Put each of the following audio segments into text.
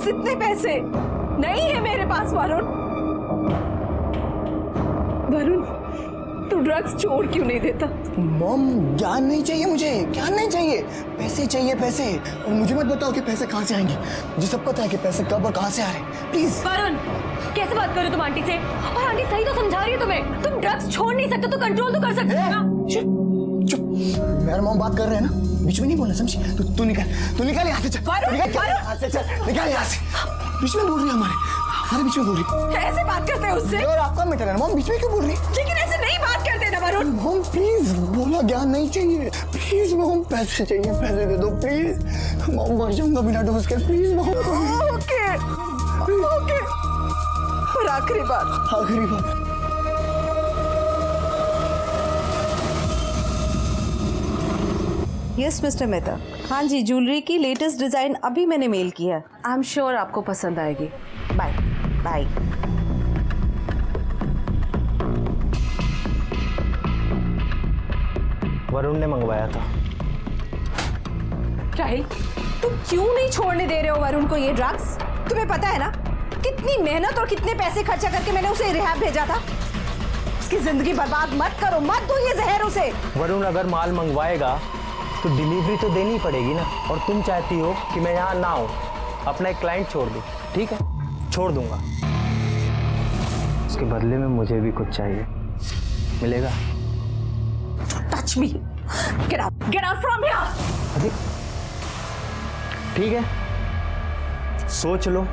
अफसोस इतने पैसे नहीं है मेरे पास वरुण। वरुण, तू ड्रग्स छोड़ क्यों नहीं देता? मॉम, ज्ञान नहीं चाहिए मुझे, ज्ञान नहीं चाहिए, पैसे चाहिए पैसे। और मुझे मत बताओ कि पैसे कहाँ से आएंगे, मुझे सब पता है कि पैसे कब और कहाँ से आ रहे हैं। प्लीज। वरुण, कैसे बात कर रहे हो तुम आंटी से? और आंटी सही तो समझा रही है तुम्हें। तुम ड्रग्स छोड़ नहीं सकते तो कंट्रोल तो कर सकते हो ना। चुप, मेरे मॉम बात कर रहे हैं ना, बीच में नहीं बोलना, समझी? तू निकल यहाँ से, चल। निकल यहाँ से। बीच में बोल रही है हमारे बीच में बोल रही। ऐसे बात करते हैं उससे? और आपका मैटर है मॉम, बीच में क्यों बोल रही? लेकिन ऐसे नहीं बात करते ना वरुण। मॉम प्लीज, बोला ज्ञान नहीं चाहिए, प्लीज मॉम, पैसे चाहिए, पैसे दे दो प्लीज। मॉम मर जाऊंगा बिना डोज के, प्लीज मॉम। ओके। और आखिरी बात। Yes mister Mehta. हाँ जी, ज्वेलरी की लेटेस्ट डिजाइन अभी मैंने मेल किया है। आई एम श्योर आपको पसंद आएगी। Bye bye. वरुण ने मंगवाया था। राहिल, तुम क्यों नहीं छोड़ने दे रहे हो वरुण को ये ड्रग्स? तुम्हें पता है ना कितनी मेहनत और कितने पैसे खर्चा करके मैंने उसे रिहैब भेजा था। उसकी जिंदगी बर्बाद मत करो, मत दो ये जहर उसे। वरुण अगर माल मंगवाएगा तो डिलीवरी तो देनी पड़ेगी ना, और तुम चाहती हो कि मैं यहाँ ना आऊँ, अपना एक क्लाइंट छोड़ दूँ। ठीक है, छोड़ दूंगा। उसके बदले में मुझे भी कुछ चाहिए, मिलेगा? Touch me, get out from here. ठीक है, सोच लो,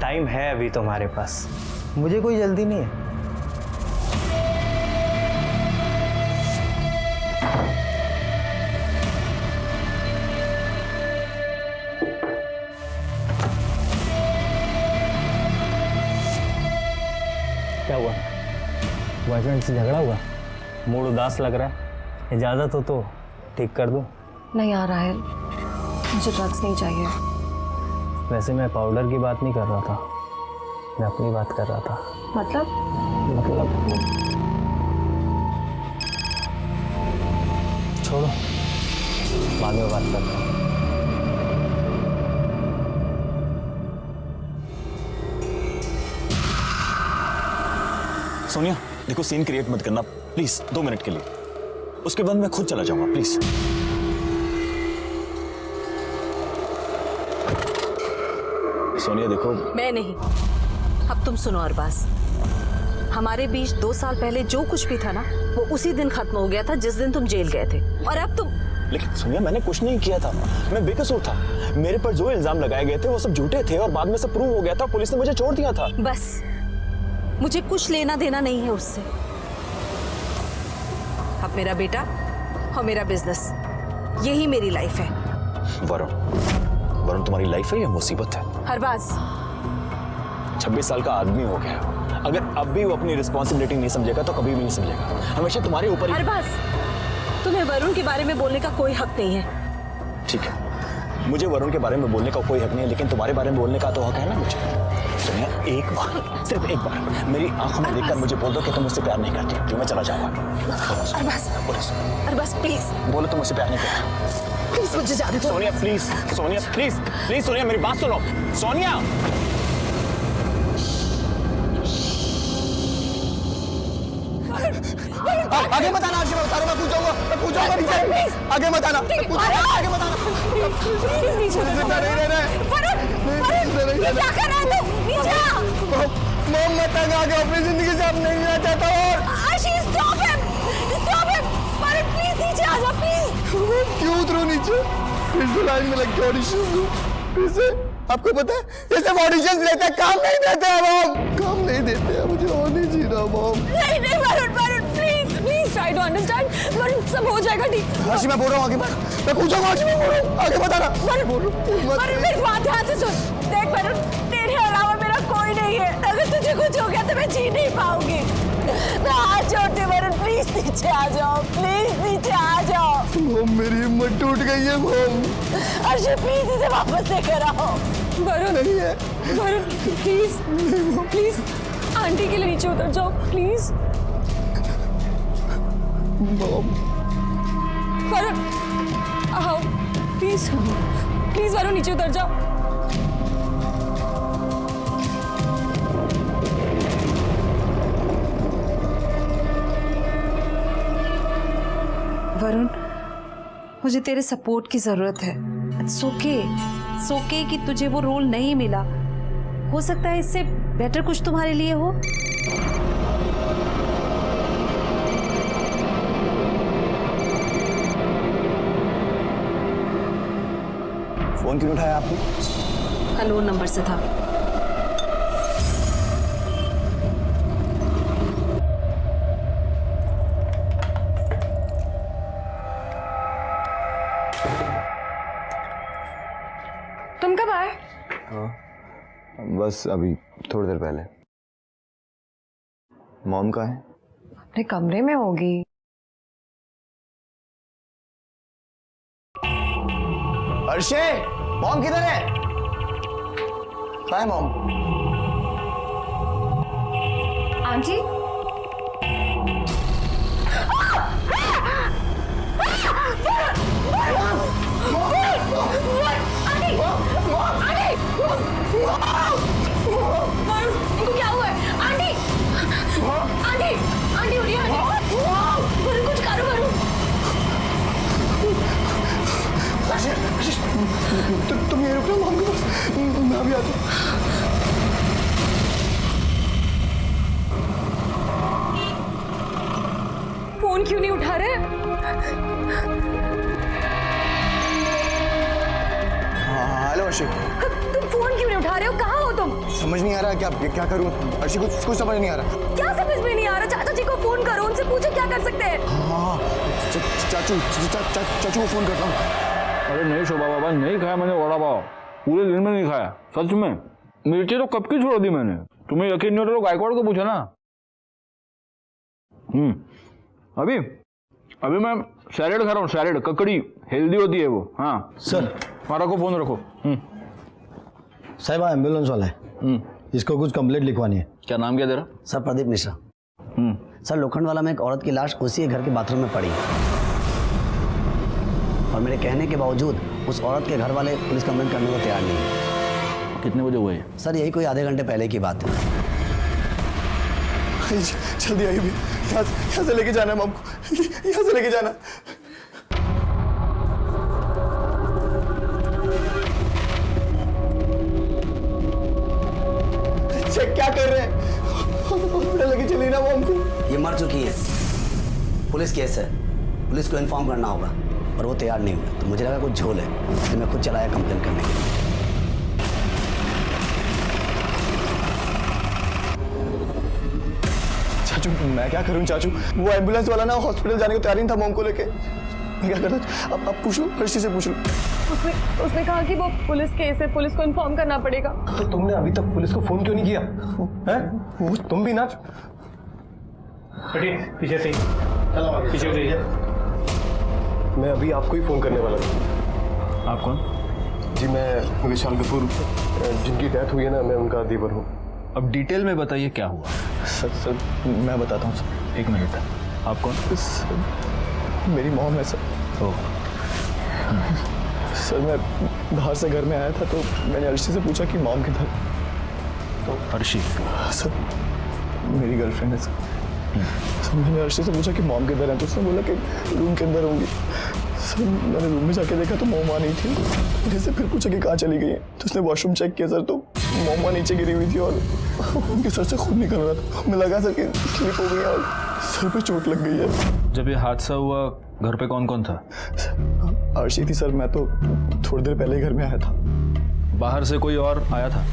टाइम है अभी तुम्हारे पास, मुझे कोई जल्दी नहीं है। क्या हुआ? बॉयफ्रेंड से झगड़ा हुआ? मूड उदास लग रहा है, इजाजत हो तो ठीक कर दूं? नहीं आ रहा है, मुझे ड्रग्स नहीं चाहिए। वैसे मैं पाउडर की बात नहीं कर रहा था, मैं अपनी बात कर रहा था। मतलब छोड़ो, बाद में बात करते हैं। सोनिया देखो, सीन क्रिएट मत करना प्लीज, 2 मिनट के लिए, उसके बाद मैं खुद चला जाऊंगा प्लीज। सोनिया देखो। मैं नहीं, अब तुम सुनो अरबाज, हमारे बीच 2 साल पहले जो कुछ भी था ना, वो उसी दिन खत्म हो गया था जिस दिन तुम जेल गए थे। और अब तुम। लेकिन सोनिया मैंने कुछ नहीं किया था, मैं बेकसूर था। मेरे पर जो इल्जाम लगाए गए थे वो सब झूठे थे और बाद में सब प्रूव हो गया था, पुलिस ने मुझे छोड़ दिया था। बस, मुझे कुछ लेना देना नहीं है उससे। अब मेरा बेटा और मेरा बिजनेस, यही मेरी लाइफ है। वरुण तुम्हारी लाइफ है या मुसीबत है? अरबाज, 26 साल का आदमी हो गया, अगर अब भी वो अपनी रिस्पॉन्सिबिलिटी नहीं समझेगा तो कभी भी नहीं समझेगा, हमेशा तुम्हारे ऊपर ही। अरबाज, तुम्हें वरुण के बारे में बोलने का कोई हक नहीं है। ठीक है, मुझे वरुण के बारे में बोलने का कोई हक नहीं है, लेकिन तुम्हारे बारे में बोलने का तो हक है ना मुझे। सोनिया एक बार, सिर्फ एक बार मेरी आंखों में देखकर मुझे बोल दो कि तुम मुझसे प्यार नहीं करती, जो मैं चला जाऊंगा। अरबाज प्लीज बोलो तुम मुझसे प्यार नहीं करती। प्लीज मुझे जाने दो। Sonia please, Sonia please please, Sonia मेरी बात सुनो। सोनिया आगे मत आना, मैं उतारूंगा, मैं पूछूंगा नीचे। आगे मत आना, आगे मत आना। प्लीज नीचे उतर जाओ। क्या कर रहा है तू? नीचे आ। मॉम मैं तंग आ गया, अपनी जिंदगी से अब नहीं रहना चाहता। और आशीष स्टॉप हिम, प्लीज नीचे आ जा प्लीज। क्यों उतरूं नीचे? फिर से लाइन में लग के ऑडिशन दूं, फिर से। आपको पता है ये सब ऑडिशंस लेते हैं, काम नहीं देते हैं मॉम, काम नहीं देते हैं। मुझे और नहीं जीना मॉम। नहीं Varun please try to understand. Varun सब हो जाएगा ठीक। हाशी मैं बोल रहा हूँ, आगे मत, मैं पूछूंगा, हाशी मैं बोल रहा हूँ, आगे बताना। वरुण मेरी बात ध्यान से सुन। देख वरुण, तेरे अलावा मेरा कोई नहीं है, अगर तुझे कुछ हो गया तो मैं जी नहीं पाऊंगी। मैं हाथ जोड़ती वरुण, प्लीज नीचे आ जाओ, प्लीज नीचे आ जाओ। मॉम मेरी हिम्मत टूट गई है मॉम। अर्षद प्लीज इसे वापस लेकर आओ। वरुण नहीं है वरुण प्लीज आंटी के लिए नीचे उतर जाओ प्लीज। मॉम वरुण आओ प्लीज वरुण नीचे उतर जाओ। मुझे तेरे सपोर्ट की जरूरत है। इट्स ओके कि तुझे वो रोल नहीं मिला। हो सकता है इससे बेटर कुछ तुम्हारे लिए हो। फोन क्यों उठाया आपने? अननोन नंबर से था। तुम कब आए? बस अभी थोड़ी देर पहले। मॉम कहाँ है? अपने कमरे में होगी। अर्शे, मॉम किधर है? कहाँ है मॉम? आंटी इनको क्या हुआ है? आंटी आंटी आंटी उठिए। आंटी वरुण कुछ करो। वरुण तुम ये रुको मॉम के पास, मैं अभी आता हूँ। फोन क्यों नहीं उठा रहे? हाँ हेलो अर्शी। तुम फोन क्यों नहीं उठा रहे हो? कहाँ हो तुम? समझ नहीं आ रहा क्या करूँ अर्शी, कुछ समझ नहीं आ रहा। क्या समझ में नहीं आ रहा? चाचा जी को फोन करो, उनसे पूछो क्या कर सकते हैं। हाँ चाचू को फोन करता हूँ। अरे नहीं शोभा बाबा, नहीं खाया मैंने वड़ा पाव, पूरे दिन में नहीं खाया, सच में। मिर्ची तो कब की छोड़ दी मैंने। तुम्हें यकीन नहीं हो रहा तो गायकवाड़ को पूछा ना। अभी अभी मैं सैलेड खा रहा हूँ, सैलेड, ककड़ी, हेल्दी होती है वो। हाँ सर, मारा को फोन रखो। साहिबा एम्बुलेंस वाला है, इसको कुछ कंप्लेंट लिखवानी है। क्या नाम क्या तेरा? सर प्रदीप मिश्रा। सर लोखंड वाला में एक औरत की लाश उसी घर के बाथरूम में पड़ी और मेरे कहने के बावजूद उस औरत के घर वाले पुलिस कंप्लेंट करने को तैयार नहीं है। कितने बजे हुए? सर यही कोई आधे घंटे पहले की बात है। जल्दी आइए, यहाँ से लेके जाना है मॉम को, यहाँ से लेके जाना। चेक क्या कर रहे हैं? हॉस्पिटल लेके चलिए ना मॉम को। ये मर चुकी है, पुलिस केस है, पुलिस को इन्फॉर्म करना होगा और वो तैयार नहीं हुए, तो मुझे लगा कुछ झोल है, इसलिए मैं खुद चलाया कंप्लेन करने के लिए। चाचू मैं क्या करूं चाचू, वो एम्बुलेंस वाला ना हॉस्पिटल जाने को तैयार नहीं था मॉम को लेके। मैं क्या करता? अब पूछ लो, हर्षी से पूछ लो। उसने कहा कि वो पुलिस केस है, पुलिस को इन्फॉर्म करना पड़ेगा। तो तुमने अभी तक पुलिस को फोन क्यों नहीं किया? हैं? वो तुम भी ना। पीछे से पीछे जाइए। मैं अभी आपको ही फोन करने वाला था। आप कौन? जी मैं विशाल कपूर, जिनकी डेथ हुई है ना, मैं उनका देवर हूँ। अब डिटेल में बताइए क्या हुआ। सर मैं बताता हूँ सर। एक मिनट। आप कौन? मेरी मॉम है सर। सर मैं बाहर से घर में आया था तो मैंने अर्शी से पूछा कि मॉम किधर। तो अर्शी? सर मेरी गर्लफ्रेंड है सर। सर मैंने अर्शी से पूछा कि मॉम किधर है, तो उसने बोला कि रूम के अंदर होंगी। सर मैंने रूम में जाके देखा तो मॉम वहाँ नहीं थी। जैसे फिर पूछा कि कहाँ चली गई है, तो उसने वॉशरूम चेक किया सर, तो मॉम वहाँ नीचे गिरी हुई थी और उनके सर से खून निकल रहा था। हमें लगा सर कि स्लिप हो गई और सर पे चोट लग गई है। जब ये हादसा हुआ घर पे कौन कौन था? अर्शी थी सर, मैं तो थोड़ी देर पहले ही घर में आया था। बाहर से कोई और आया था?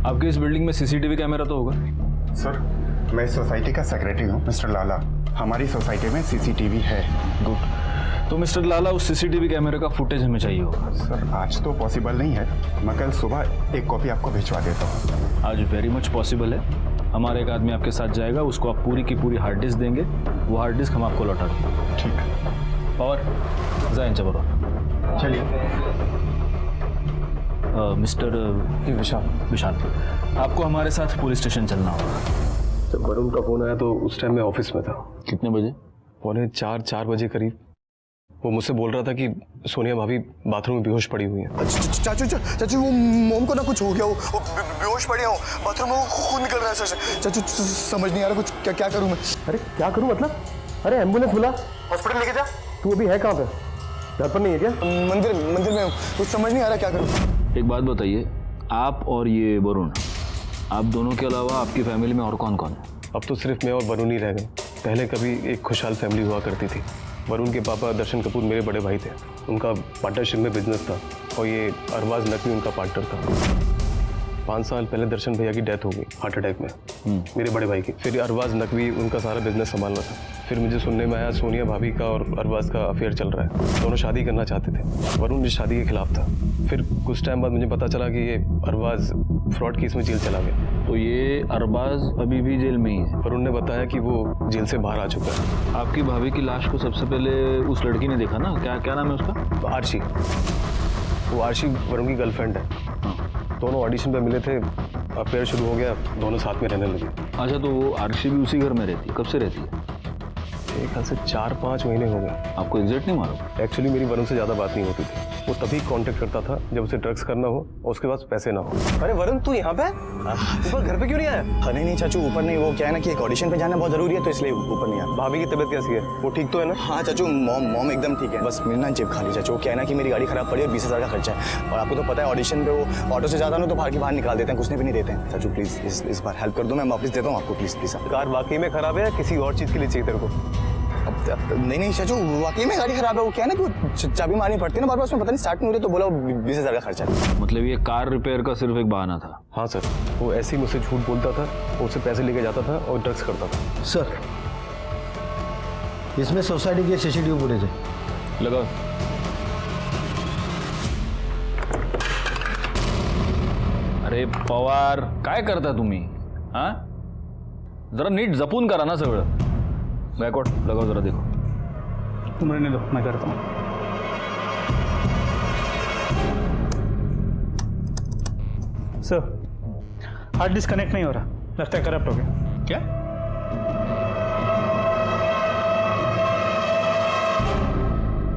आपकी इस बिल्डिंग में सीसीटीवी कैमरा तो होगा? सर मैं इस सोसाइटी का सेक्रेटरी हूँ मिस्टर लाला। हमारी सोसाइटी में सीसीटीवी है। गुड। तो मिस्टर लाला उस सीसीटीवी कैमरे का फुटेज हमें चाहिए होगा। सर आज तो पॉसिबल नहीं है, मैं कल सुबह एक कॉपी आपको भिजवा देता हूँ। आज वेरी मच पॉसिबल है। हमारा एक आदमी आपके साथ जाएगा, उसको आप पूरी की पूरी हार्ड डिस्क देंगे, वो हार्ड डिस्क हम आपको लौटा देंगे। ठीक। और जाइन जबर चलिए। मिस्टर विशाल, आपको हमारे साथ पुलिस स्टेशन चलना होगा। जब वरुण का फोन आया तो उस टाइम मैं ऑफिस में था। कितने बजे? 4:45 बजे करीब। वो मुझसे बोल रहा था कि सोनिया भाभी बाथरूम में बेहोश पड़ी हुई है। चाचू वो मॉम को ना कुछ हो गया, वो बेहोश पड़े हो बाथरूम में, वो खून निकल रहा है सर से। चाचू समझ नहीं आ रहा कुछ क्या करूं मैं। अरे क्या करूं मतलब? अरे एम्बुलेंस बुला, हॉस्पिटल लेके जा। तू अभी है कहाँ पे? घर पर नहीं है क्या? मंदिर में हूँ, कुछ समझ नहीं आ रहा क्या करूँ। एक बात बताइए, आप और ये वरुण, आप दोनों के अलावा आपकी फैमिली में और कौन कौन है? अब तो सिर्फ मैं और वरुण ही रह गए। पहले कभी एक खुशहाल फैमिली हुआ करती थी। वरुण के पापा दर्शन कपूर मेरे बड़े भाई थे, उनका पार्टनरशिप में बिजनेस था और ये अरबाज नकवी उनका पार्टनर था। 5 साल पहले दर्शन भैया की डेथ हो गई हार्ट अटैक में, मेरे बड़े भाई की। फिर अरबाज नकवी उनका सारा बिजनेस संभालना था। फिर मुझे सुनने में आया सोनिया भाभी का और अरबाज का अफेयर चल रहा है, दोनों शादी करना चाहते थे। वरुण इस शादी के खिलाफ था। फिर कुछ टाइम बाद मुझे पता चला कि ये अरबाज फ्रॉड केस में जेल चला गया। तो ये अरबाज अभी भी जेल में ही है? वरुण ने बताया कि वो जेल से बाहर आ चुका है। आपकी भाभी की लाश को सबसे पहले उस लड़की ने देखा ना, क्या नाम है उसका? आरशी। वो आरशी वरुण की गर्लफ्रेंड है। दोनों ऑडिशन पे मिले थे, अफेयर शुरू हो गया, दोनों साथ में रहने लगे। अच्छा, तो वो आरशी भी उसी घर में रहती है? कब से रहती है? एक ख्याल से 4-5 महीने हो गए। आपको एग्जैक्ट नहीं मालूम? एक्चुअली मेरी वरुण से ज़्यादा बात नहीं होती थी। वो तभी कांटेक्ट करता था जब उसे ड्रग्स करना हो और उसके पास पैसे ना हो। अरे वरुण, तू यहाँ पे? ऊपर घर पे क्यों नहीं आया? अरे नहीं चाचू, ऊपर नहीं, वो क्या है ना कि एक ऑडिशन पे जाना बहुत जरूरी है, तो इसलिए ऊपर नहीं आया। भाभी की तबीयत कैसी है? वो ठीक तो है ना? हाँ चाचू, मॉम एकदम ठीक है। बस मेरी ना जेब खाली चाचू। क्या है ना कि मेरी गाड़ी खराब पड़ी है, 20,000 का खर्चा है। और आपको तो पता है ऑडिशन पे वो ऑटो से ज़्यादा ना तो बाहर निकाल देते हैं, कुछ भी नहीं देते हैं। चाचू प्लीज़ इस बार हेल्प कर दो, मैं वापस देता हूँ आपको, प्लीज़। कार वाकई में खराब है या किसी और चीज़ के लिए चाहिए तेरे को? नहीं चाचू, वाकई में गाड़ी खराब है। वो क्या है ना कि चाबी मारनी पड़ती है ना बार-बार, उसमें पता नहीं स्टार्ट नहीं हो रही, तो बोला 20,000 का खर्चा है। मतलब ये कार रिपेयर का सिर्फ एक बहाना था? हाँ सर, वो ऐसे ही मुझसे झूठ बोलता था, उससे पैसे लेके जाता था और ड्रग्स करता था। सर, इसमें सोसाइटी के CCTV फुटेज है। लगाओ। अरे पवार, काय करता तुम्ही? हाँ, जरा नीट जपून करा ना सगळं। गायकवाड, लगाओ जरा, देखो। तुम रहने दो, मैं करता हूँ। सर, हार्ड डिस्क कनेक्ट नहीं हो रहा, लगता है करप्ट हो गया। क्या?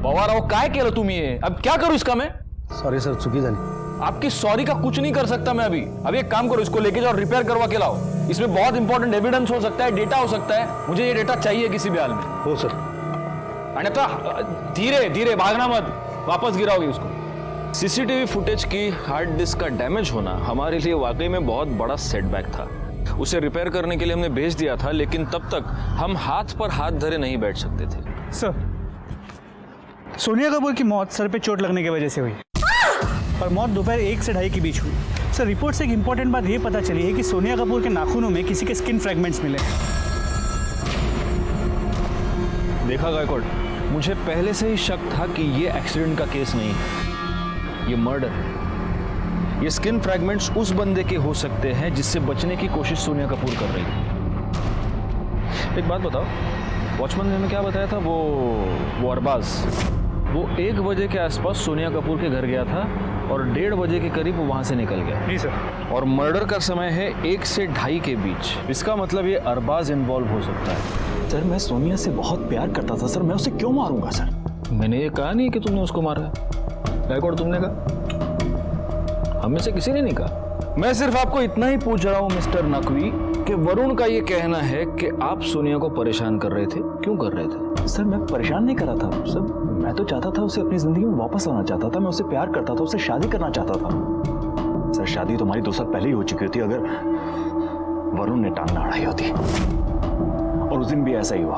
पवार अहो, काय केलं तुम्ही? अब क्या करूं इसका मैं? सॉरी सर, चुकी झाली। आपकी सॉरी का कुछ नहीं कर सकता मैं अभी एक काम करो, इसको लेके जाओ, रिपेयर करवा के लाओ। इसमें बहुत इंपॉर्टेंट एविडेंस हो सकता है, डेटा हो सकता है। मुझे ये डेटा चाहिए किसी भी हाल में। हो सर। अन्यथा धीरे धीरे भागना मत, वापस गिराओगे उसको। सीसीटीवी फुटेज की हार्ड डिस्क का डैमेज होना हमारे लिए वाकई में बहुत बड़ा सेटबैक था। उसे रिपेयर करने के लिए हमने भेज दिया था, लेकिन तब तक हम हाथ पर हाथ धरे नहीं बैठ सकते थे। सर, सोनिया कपूर की मौत सर पे चोट लगने की वजह से हुई और मौत दोपहर 1 से 2:30 के बीच हुई। सर, रिपोर्ट से एक इंपॉर्टेंट बात ये पता चली है कि सोनिया कपूर के नाखूनों में किसी के स्किन फ्रैगमेंट्स मिले। देखा गायकवाड, मुझे पहले से ही शक था कि ये एक्सीडेंट का केस नहीं है, ये मर्डर है। ये स्किन फ्रैगमेंट्स उस बंदे के हो सकते हैं जिससे बचने की कोशिश सोनिया कपूर कर रही थी। एक बात बताओ, वॉचमैन ने हमें क्या बताया था? वो अरबाज, वो 1 बजे के आसपास सोनिया कपूर के घर गया था और 1:30 बजे के करीब वो वहां से निकल गया। जी सर। और मर्डर का समय है 1 से 2:30 के बीच। इसका मतलब ये अरबाज इन्वॉल्व हो सकता है। सर, मैं सोनिया से बहुत प्यार करता था सर, मैं उसे क्यों मारूंगा सर? मैंने ये कहा नहीं कि तुमने उसको मारा है। गायकवाड, तुमने कहा? हमें से किसी ने नहीं कहा। मैं सिर्फ आपको इतना ही पूछ रहा हूं मिस्टर नकवी कि वरुण का ये कहना है कि आप सोनिया को परेशान कर रहे थे। क्यों कर रहे थे? सर, मैं परेशान नहीं कर रहा था सर, मैं तो चाहता था उसे अपनी जिंदगी में वापस लाना चाहता था। मैं उसे प्यार करता था, उससे शादी करना चाहता था। सर, शादी तो हमारी 2 साल पहले ही हो चुकी थी अगर वरुण ने टांग ना अड़ाई होती। और उस दिन भी ऐसा ही हुआ,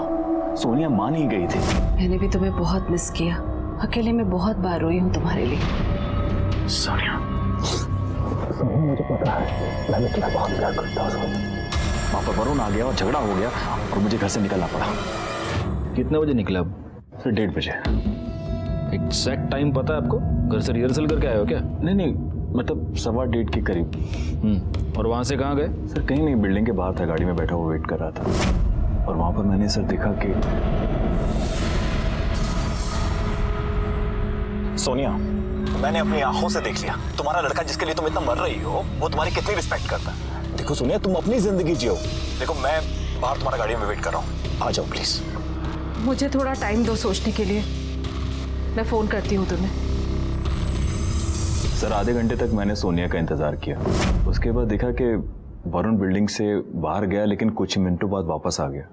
सोनिया मान ही गई थी। मैंने भी तुम्हें बहुत मिस किया, अकेले में बहुत बार रोई हूँ तुम्हारे लिए। सोनिया, मुझे पता है, मैं तुम्हें बहुत प्यार करता हूँ। वहाँ पर वरुण आ गया और झगड़ा हो गया और मुझे घर से निकलना पड़ा। कितने बजे निकले अब? सर, 1:30 बजे। एग्जैक्ट टाइम पता है आपको? घर से रिहर्सल करके आए हो क्या? नहीं, मतलब 1:15 के करीब। और वहां से कहाँ गए? सर, कहीं नहीं, बिल्डिंग के बाहर था, गाड़ी में बैठा हुआ वेट कर रहा था। और वहां पर मैंने सर देखा कि सोनिया, मैंने अपनी आंखों से देख लिया, तुम्हारा लड़का जिसके लिए तुम इतना मर रही हो वो तुम्हारी कितनी रिस्पेक्ट करता है। देखो सोनिया, तुम अपनी जिंदगी जियो। देखो, मैं बाहर तुम्हारा गाड़ी में वेट कर रहा हूँ, आ जाओ प्लीज। मुझे थोड़ा टाइम दो सोचने के लिए, मैं फोन करती हूँ तुम्हें। सर, आधे घंटे तक मैंने सोनिया का इंतजार किया। उसके बाद देखा कि वरुण बिल्डिंग से बाहर गया, लेकिन कुछ ही मिनटों बाद वापस आ गया।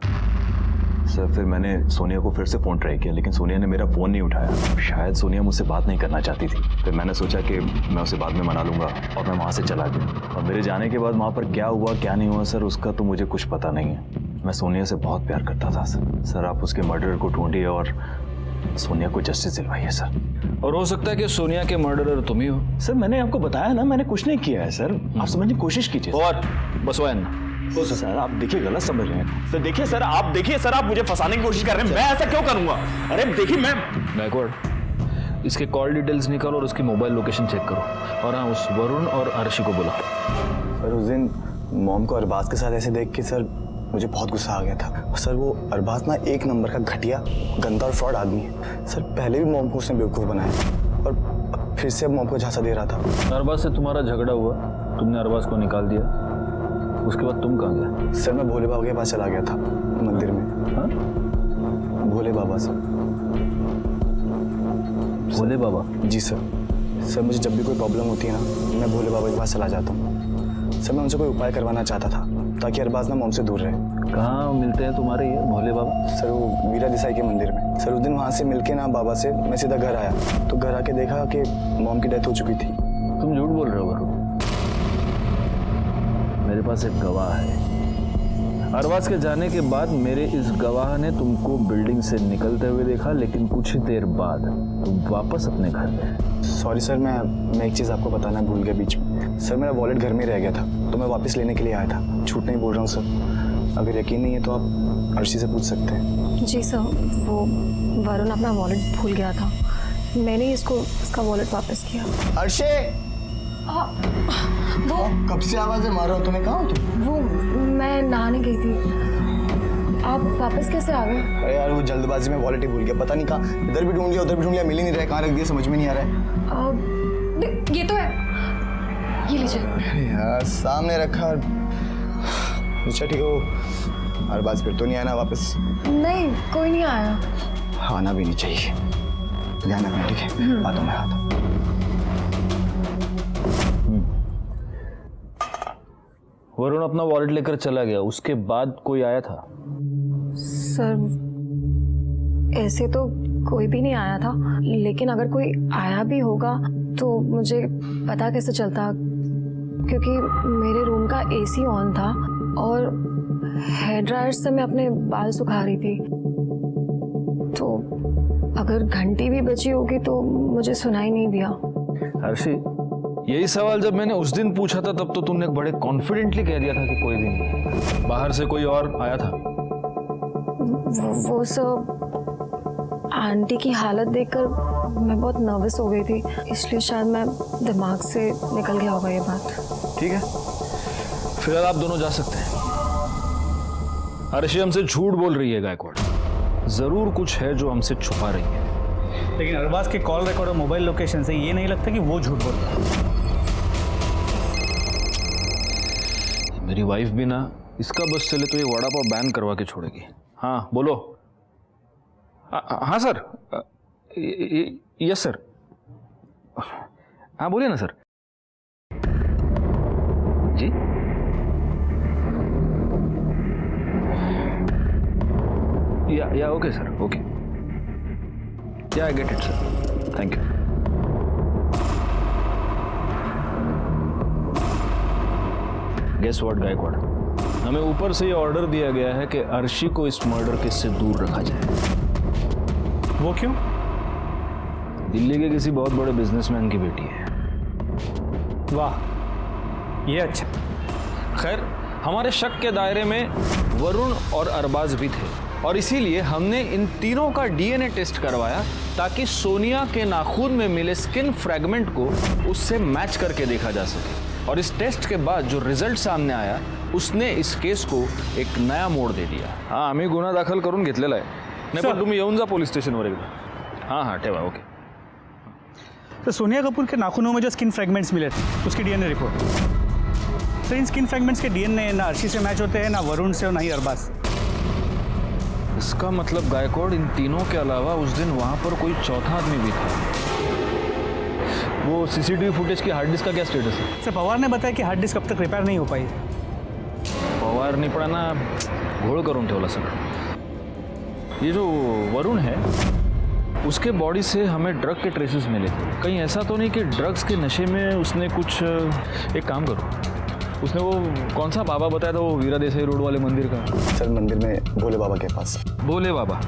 सर फिर मैंने सोनिया को फिर से फ़ोन ट्राई किया, लेकिन सोनिया ने मेरा फ़ोन नहीं उठाया। शायद सोनिया मुझसे बात नहीं करना चाहती थी। फिर मैंने सोचा कि मैं उसे बाद में मना लूँगा और मैं वहाँ से चला गया। और मेरे जाने के बाद वहाँ पर क्या हुआ क्या नहीं हुआ सर, उसका तो मुझे कुछ पता नहीं है। मैं सोनिया से बहुत प्यार करता था सर। आप उसके मर्डरर को ढूंढिए और सोनिया को जस्टिस दिलवाइए सर। और हो सकता है कि सोनिया के मर्डरर तुम ही हो। सर मैंने आपको बताया ना, मैंने कुछ नहीं किया है सर, आप समझने की कोशिश कीजिए। और बस वैन सर आप देखिए गलत समझ रहे हैं सर। देखिए सर, आप देखिए सर, आप मुझे फंसाने की कोशिश कर रहे हैं। मैं ऐसा क्यों करूंगा? अरे देखिए मैं बैकवर्ड इसके कॉल डिटेल्स निकालो और उसकी मोबाइल लोकेशन चेक करो। और हाँ, उस वरुण और अर्शी को बुलाओ। सर उस दिन मॉम को अरबाज के साथ ऐसे देख के सर मुझे बहुत गुस्सा आ गया था। सर वो अरबाज ना एक नंबर का घटिया, गंदा और फ्रॉड आदमी है सर। पहले भी मॉम को उसने बेवकूफ़ बनाया और अब फिर से मॉम को झांसा दे रहा था। अरबाज से तुम्हारा झगड़ा हुआ, तुमने अरबाज को निकाल दिया, उसके बाद तुम कहाँ गए? सर मैं भोले बाबा के पास चला गया था मंदिर में। हाँ? भोले बाबा से। भोले बाबा? जी सर मुझे जब भी कोई प्रॉब्लम होती है ना, मैं भोले बाबा के पास चला जाता हूँ सर। मैं उनसे कोई उपाय करवाना चाहता था ताकि अरबाज ना मॉम से दूर रहे। कहाँ मिलते हैं तुम्हारे ये भोले बाबा? सर वो वीरा देसाई के मंदिर में। सर उस दिन वहाँ से मिलके ना बाबा से मैं सीधा घर आया तो घर आके देखा कि मॉम की डेथ हो चुकी थी। तुम झूठ बोल रहे हो वरुण। मेरे पास एक गवाह है। अरबाज के जाने के बाद मेरे इस गवाह ने तुमको बिल्डिंग से निकलते हुए देखा, लेकिन कुछ ही देर बाद तुम वापस अपने घर गए। सॉरी सर, मैं एक चीज़ आपको बताना भूल गया बीच में। सर मेरा वॉलेट घर में रह गया था तो मैं वापस लेने के लिए आया था। झूठ नहीं बोल रहा हूँ सर। अगर यकीन नहीं है तो आप अर्शी से पूछ सकते हैं। जी सर, वो वरुण अपना वॉलेट भूल गया था, मैंने इसका वॉलेट वापस किया। अर्शी वो कब से आवाज़ें मार रहा हो तुम्हें? कहाँ हो तुम? वो मैं नहाने गई थी, आप वापस कैसे आ गए? अरे यार वो जल्दबाजी में वॉलेट ही भूल गया। पता नहीं कहाँ, इधर भी ढूंढ लिया उधर भी ढूंढ लिया, मिल ही नहीं रहा है। कहाँ रख दिया समझ में नहीं आ रहा है। ये तो है, ये लीजिए। यार सामने रखा। अच्छा ठीक है, वो अरबाज फिर तो नहीं आना वापस? नहीं, कोई नहीं आया। आना भी नहीं चाहिए। ध्यान रखना ठीक है? आता हूँ मैं, आता हूँ। वरुण अपना वॉलेट लेकर चला गया, उसके बाद कोई आया था? सर ऐसे तो कोई भी नहीं आया था, लेकिन अगर कोई आया भी होगा तो मुझे पता कैसे चलता, क्योंकि मेरे रूम का एसी ऑन था और हेयर ड्रायर से मैं अपने बाल सुखा रही थी। तो अगर घंटी भी बची होगी तो मुझे सुनाई नहीं दिया। अर्शी, यही सवाल जब मैंने उस दिन पूछा था तब तो तुमने बड़े कॉन्फिडेंटली कह दिया था कि कोई भी नहीं। बाहर से कोई और आया था? वो सब आंटी की हालत देखकर मैं बहुत नर्वस हो गई थी, इसलिए शायद मैं दिमाग से निकल गया होगा ये बात। ठीक है, फिलहाल आप दोनों जा सकते हैं। अर्शी हमसे झूठ बोल रही है गायकवाड़, जरूर कुछ है जो हमसे छुपा रही है। लेकिन अरबाज के कॉल रिकॉर्ड और मोबाइल लोकेशन से ये नहीं लगता कि वो झूठ बोल रहा है। मेरी वाइफ भी ना इसका बस चले तो ये वड़ा पाव बैन करवा के छोड़ेगी। हाँ बोलो। हाँ सर, यस सर। हाँ बोलिए ना सर। जी या okay sir, okay. Yeah I get it sir, thank you. Guess what Gaikwad, हमें ऊपर से ये ऑर्डर दिया गया है कि अर्शी को इस मर्डर केस से दूर रखा जाए। वो क्यों? दिल्ली के किसी बहुत बड़े बिजनेसमैन की बेटी है। वाह, ये अच्छा। खैर, हमारे शक के दायरे में वरुण और अरबाज भी थे और इसीलिए हमने इन तीनों का डीएनए टेस्ट करवाया ताकि सोनिया के नाखून में मिले स्किन फ्रैगमेंट को उससे मैच करके देखा जा सके। और इस टेस्ट के बाद जो रिजल्ट सामने आया उसने इस केस को एक नया मोड़ दे दिया। हाँ, आम्ही गुन्हा दाखल करून घेतलेला आहे। नाही पण तुम्ही येऊन जा पोलीस स्टेशनवर एकदा। हाँ हाँ ठेवा, ओके। तो सोनिया कपूर के नाखूनों में जो स्किन फ्रैगमेंट्स मिले थे उसकी डीएनए रिपोर्ट, तो इन स्किन फ्रैगमेंट्स के डीएनए ना अर्शी से मैच होते हैं, ना वरुण से और ना ही अरबाज से। इसका मतलब गायकवाड़, इन तीनों के अलावा उस दिन वहाँ पर कोई चौथा आदमी भी था। वो सीसीटीवी फुटेज की हार्ड डिस्क का क्या स्टेटस है? सर पवार ने बताया कि हार्ड डिस्क अब तक रिपेयर नहीं हो पाई। पवार निपडाना घोळ करून ठेवला सगळं। ये जो वरुण है उसके बॉडी से हमें ड्रग के ट्रेसेस मिले थे। कहीं ऐसा तो नहीं कि ड्रग्स के नशे में उसने कुछ, एक काम करो, उसने वो कौन सा बाबा बताया था, वो वीरा देसाई रोड वाले मंदिर का? सर मंदिर में भोले बाबा के पास। भोले बाबा,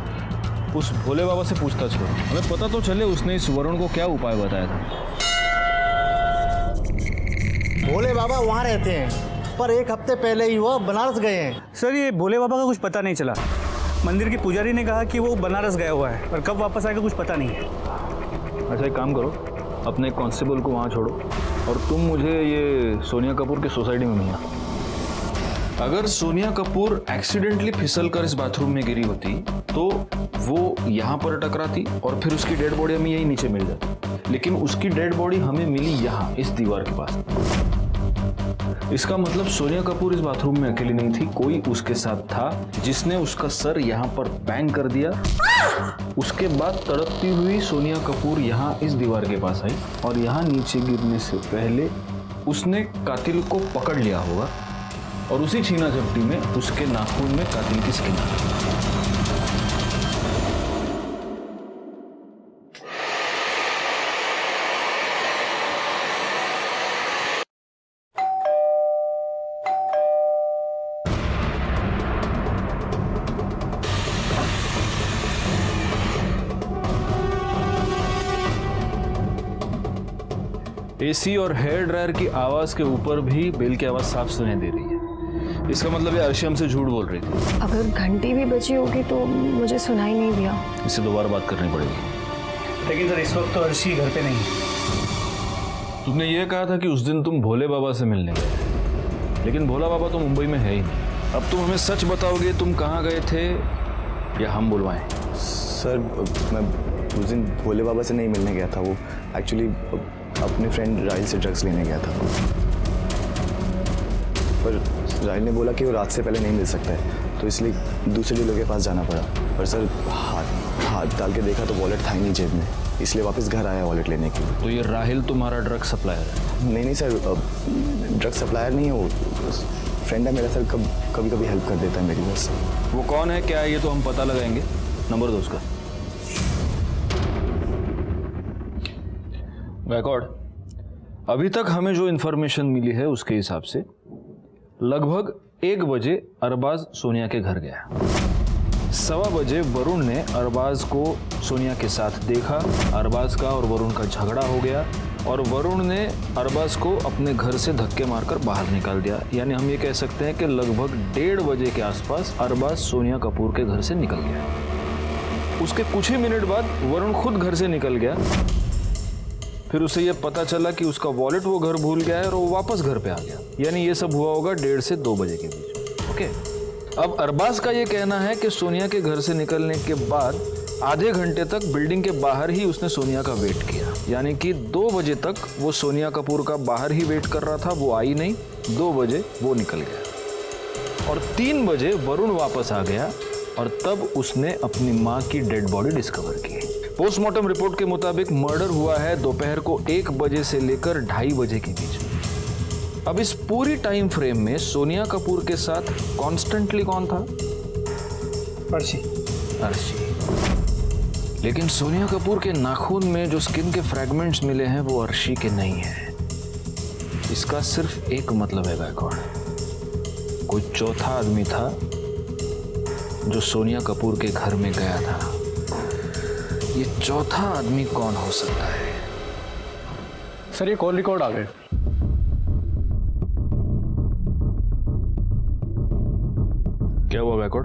उस भोले बाबा से पूछताछ करो, हमें पता तो चले उसने इस वरुण को क्या उपाय बताया था। भोले बाबा वहाँ रहते हैं, पर एक हफ्ते पहले ही वो बनारस गए हैं। सर ये भोले बाबा का कुछ पता नहीं चला। मंदिर के पुजारी ने कहा कि वो बनारस गया हुआ है, पर कब वापस आएगा कुछ पता नहीं है। अच्छा एक काम करो, अपने कांस्टेबल को वहाँ छोड़ो और तुम मुझे ये सोनिया कपूर की सोसाइटी में मिलना। अगर सोनिया कपूर एक्सीडेंटली फिसल कर इस बाथरूम में गिरी होती तो वो यहाँ पर टकराती और फिर उसकी डेड बॉडी हमें यही नीचे मिल जाती, लेकिन उसकी डेड बॉडी हमें मिली यहाँ इस दीवार के पास। इसका मतलब सोनिया कपूर इस बाथरूम में अकेली नहीं थी, कोई उसके साथ था जिसने उसका सर यहाँ पर बैंग कर दिया। उसके बाद तड़पती हुई सोनिया कपूर यहाँ इस दीवार के पास आई और यहाँ नीचे गिरने से पहले उसने कातिल को पकड़ लिया होगा और उसी छीना झपटी में उसके नाखून में कातिल की स्किन आ गई। एसी और हेयर ड्रायर की आवाज के ऊपर भी बेल की आवाज साफ सुनाई दे रही है। इसका मतलब ये अर्शी हमसे झूठ बोल रही थी। अगर घंटी भी बची होगी तो मुझे सुनाई नहीं दिया। इससे दोबारा बात करनी पड़ेगी। लेकिन सर इस वक्त तो अर्शी घर पे नहीं है। तुमने ये कहा था कि उस दिन तुम भोले बाबा से मिलने गए, लेकिन भोला बाबा तो मुंबई में है ही नहीं। अब तुम हमें सच बताओगे तुम कहाँ गए थे या हम बुलवाएं? सर मैं उस दिन भोले बाबा से नहीं मिलने गया था, वो एक्चुअली अपने फ्रेंड राहिल से ड्रग्स लेने गया था, पर राहिल ने बोला कि वो रात से पहले नहीं मिल सकता है, तो इसलिए दूसरे डीलर के पास जाना पड़ा। पर सर हाथ डाल के देखा तो वॉलेट था ही नहीं जेब में, इसलिए वापस घर आया वॉलेट लेने के लिए। तो ये राहिल तुम्हारा ड्रग सप्लायर है? नहीं सर, ड्रग सप्लायर नहीं है, वो फ्रेंड है मेरा सर, कभी कभी हेल्प कर देता है मेरी। बस वो कौन है क्या है ये तो हम पता लगाएंगे। नंबर दो उसका। बैकवर्ड, अभी तक हमें जो इन्फॉर्मेशन मिली है उसके हिसाब से लगभग 1 बजे अरबाज सोनिया के घर गया। 1:15 बजे वरुण ने अरबाज को सोनिया के साथ देखा। अरबाज का और वरुण का झगड़ा हो गया और वरुण ने अरबाज को अपने घर से धक्के मारकर बाहर निकाल दिया। यानी हम ये कह सकते हैं कि लगभग 1:30 बजे के आसपास अरबाज सोनिया कपूर के घर से निकल गया। उसके कुछ ही मिनट बाद वरुण खुद घर से निकल गया। फिर उसे यह पता चला कि उसका वॉलेट वो घर भूल गया है और वो वापस घर पे आ गया। यानी ये सब हुआ होगा 1:30 से 2 बजे के बीच। ओके, अब अरबाज का ये कहना है कि सोनिया के घर से निकलने के बाद आधे घंटे तक बिल्डिंग के बाहर ही उसने सोनिया का वेट किया। यानी कि 2 बजे तक वो सोनिया कपूर का बाहर ही वेट कर रहा था, वो आई नहीं। 2 बजे वो निकल गया और 3 बजे वरुण वापस आ गया और तब उसने अपनी माँ की डेड बॉडी डिस्कवर की। पोस्टमार्टम रिपोर्ट के मुताबिक मर्डर हुआ है दोपहर को 1 बजे से लेकर 2:30 बजे के बीच। अब इस पूरी टाइम फ्रेम में सोनिया कपूर के साथ कॉन्स्टेंटली कौन था? अर्शी। लेकिन सोनिया कपूर के नाखून में जो स्किन के फ्रैगमेंट्स मिले हैं वो अर्शी के नहीं है। इसका सिर्फ एक मतलब है गायकवाड़, कोई चौथा आदमी था जो सोनिया कपूर के घर में गया था। ये चौथा आदमी कौन हो सकता है? सर ये कॉल रिकॉर्ड आ गए। क्या हुआ गायकवाड़?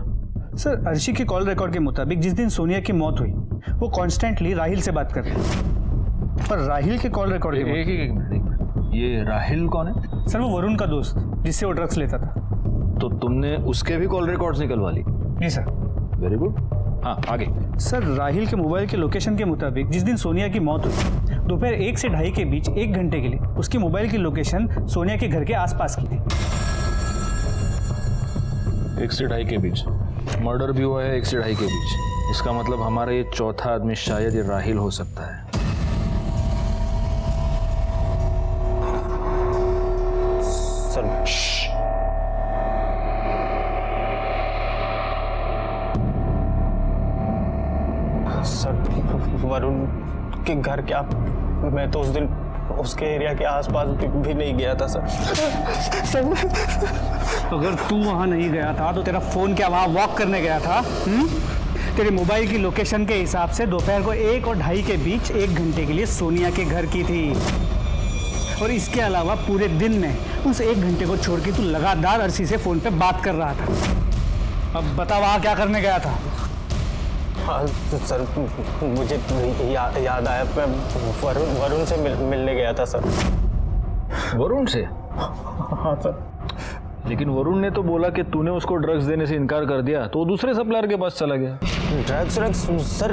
सर अर्शी के कॉल रिकॉर्ड के मुताबिक जिस दिन सोनिया की मौत हुई वो कॉन्स्टेंटली राहिल से बात कर रहे हैं, पर राहिल के कॉल रिकॉर्ड के एक मिनट, ये राहिल कौन है? सर वो वरुण का दोस्त जिससे वो ड्रग्स लेता था। तो तुमने उसके भी कॉल रिकॉर्ड्स निकलवा ली? जी सर। Very good. हाँ आगे। सर राहिल के मोबाइल के लोकेशन के मुताबिक जिस दिन सोनिया की मौत हुई दोपहर 1 से 2:30 के बीच 1 घंटे के लिए उसकी मोबाइल की लोकेशन सोनिया के घर के आसपास की थी। 1 से 2:30 के बीच मर्डर भी हुआ है, 1 से 2:30 के बीच। इसका मतलब हमारा ये चौथा आदमी शायद ये राहिल हो सकता है। सर के घर क्या, मैं तो उस दिन उसके एरिया के आसपास भी नहीं गया था सर। अगर तू वहाँ नहीं गया था तो तेरा फोन क्या वहाँ वॉक करने गया था? तेरे मोबाइल की लोकेशन के हिसाब से दोपहर को 1 और 2:30 के बीच 1 घंटे के लिए सोनिया के घर की थी, और इसके अलावा पूरे दिन में उस 1 घंटे को छोड़ के तू लगातार अर्शी से फोन पे बात कर रहा था। अब बता वहाँ क्या करने गया था? हाँ सर, मुझे याद आया, मैं वरुण से मिलने गया था सर। वरुण से? हाँ सर। लेकिन वरुण ने तो बोला कि तूने उसको ड्रग्स देने से इनकार कर दिया, तो वो दूसरे सप्लायर के पास चला गया। ड्रग्स सर,